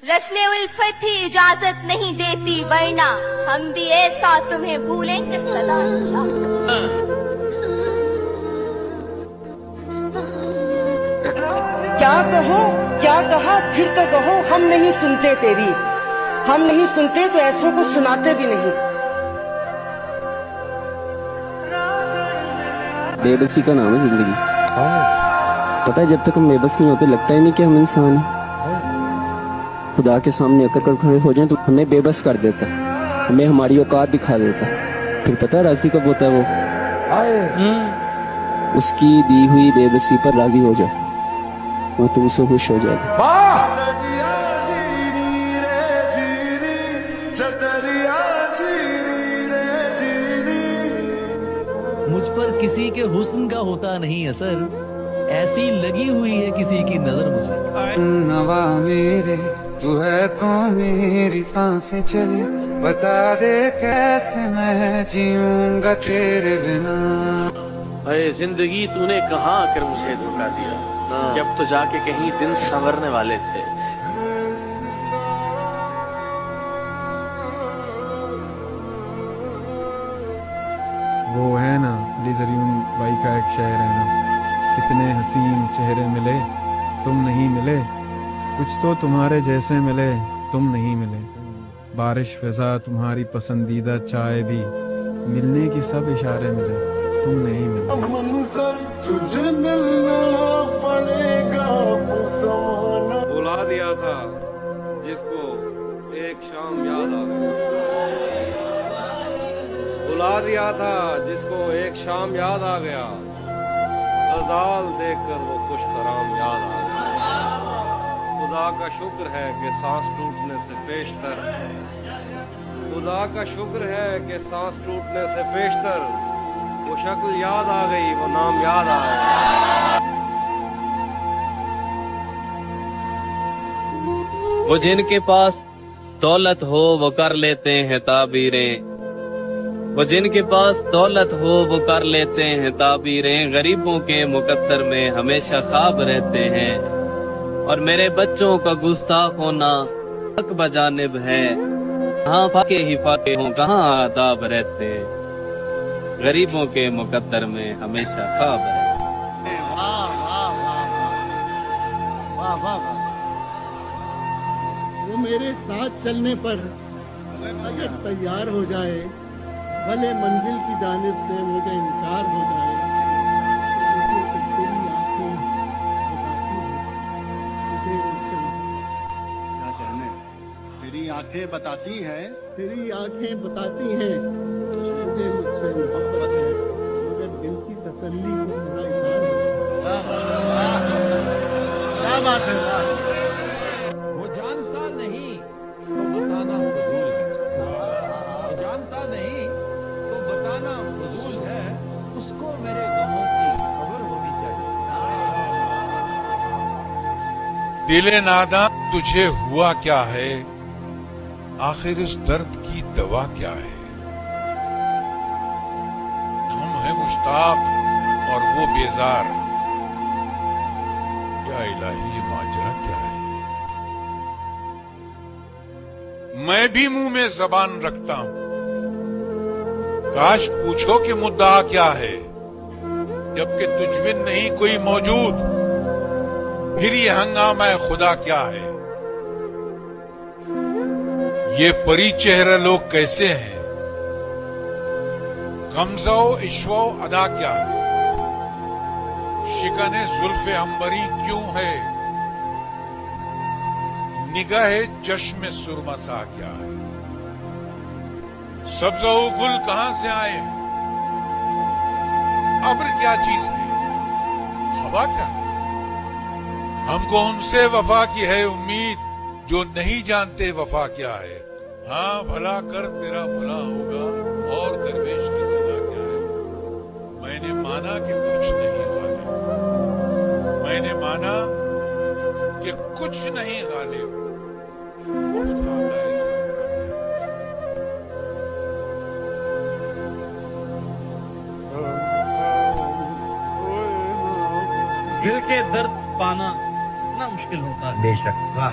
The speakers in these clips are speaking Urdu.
رسم الفت ہی اجازت نہیں دیتی، ورنہ ہم بھی ایسا تمہیں بھولیں کہ صدا کیا کہو کیا کہا پھر تو کہو، ہم نہیں سنتے تیری، ہم نہیں سنتے تو ایسوں کو سناتے بھی نہیں۔ بے بسی کا نام ہے زندگی۔ پتہ ہے جب تک ہم بے بس نہیں ہوتے لگتا ہی نہیں کہ ہم انسان ہیں۔ خدا کے سامنے اکڑ کر کھڑے ہو جائیں تو ہمیں بے بس کر دیتا ہے، ہمیں ہماری اوقات دکھا دیتا ہے۔ پھر پتہ ہے راضی کب ہوتا ہے وہ؟ اس کی دی ہوئی بے بسی پر راضی ہو جائے، وہ تم سے خوش ہو جائے گا۔ مجھ پر کسی کے حسن کا ہوتا نہیں اثر، ایسی لگی ہوئی ہے کسی کی نظر مجھے۔ نوا میرے تو ہے تو میری سانسیں چلے، بتا دے کیسے میں جیوں گا تیرے بنا۔ اے زندگی تو نے کہاں آ کر مجھے دھوکا دیا، جب تو جا کے کہیں دن سنورنے والے تھے۔ وہ ہے نا علی زریون بھائی کا ایک شعر ہے نا، کتنے حسین چہرے ملے تم نہیں ملے، کچھ تو تمہارے جیسے ملے تم نہیں ملے، بارش فضا تمہاری پسندیدہ چائے بھی، ملنے کی سب اشارے ملے تم نہیں ملے۔ منظر تجھے ملنا پڑے گا، بلا دیا تھا جس کو ایک شام یاد آ گیا، بلا دیا تھا جس کو ایک شام یاد آ گیا، غزال دیکھ کر وہ خوش خرام یاد آ گیا۔ خدا کا شکر ہے کہ سانس ٹوٹنے سے پیشتر، خدا کا شکر ہے کہ سانس ٹوٹنے سے پیشتر وہ شکل یاد آ گئی، وہ نام یاد آ گیا۔ وہ جن کے پاس دولت ہو وہ کر لیتے ہیں تعبیریں، وہ جن کے پاس دولت ہو وہ کر لیتے ہیں تعبیریں، غریبوں کے مقدر میں ہمیشہ خواب رہتے ہیں، اور میرے بچوں کا گستاخ ہونا حق بجانب ہے، کہاں فاقے ہی فاقے ہوں کہاں آداب رہتے ہیں، غریبوں کے مقدر میں ہمیشہ خواب رہتے ہیں۔ وہ میرے ساتھ چلنے پر اگر تیار ہو جائے، بھلے منزل کی جانب سے مجھے انکار ہو جائے، تیری آنکھیں بتاتی ہیں، تیری آنکھیں بتاتی ہیں مجھے مجھ سے محبت ہے، مگر دل کی تسلی کو تھوڑا اظہار ہے۔ کیا بات ہے؟ وہ جانتا نہیں تو بتانا فضول ہے، وہ جانتا نہیں تو بتانا فضول ہے، اس کو میرے غموں کی خبر ہونی چاہیے۔ دل ناداں تجھے ہوا کیا ہے، آخر اس درد کی دوا کیا ہے، ہم ہیں مشتاق اور وہ بیزار، یا الہی یہ ماجرا کیا ہے۔ میں بھی منہ میں زبان رکھتا ہوں، کاش پوچھو کہ مدعا کیا ہے، جبکہ تجھ بن نہیں کوئی موجود، پھر یہ ہنگامہ خدا کیا ہے۔ یہ پری چہرہ لوگ کیسے ہیں، غمزہ و عشوہ و ادا کیا ہے، شکن زلف عنبری کیوں ہے، نگاہ چشم سرما سا کیا ہے، سبزہ و گل کہاں سے آئے ہیں، ابر کیا چیز ہے، ہوا کیا ہے، ہم کو ان سے وفا کی ہے امید جو نہیں جانتے وفا کیا ہے، ہاں بھلا کر تیرا بھلا ہوگا اور درویش کی صدا کیا ہے۔ میں نے مانا کہ کچھ نہیں غالب، میں نے مانا کہ کچھ نہیں غالب، مفت آتا ہے۔ دل کے درد پانا اتنا مشکل ہوتا ہے، بے شک، واہ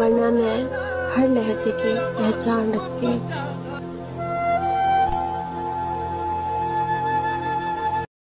ورنہ میں ہر لہجے کی پہچان رکھتی ہوں.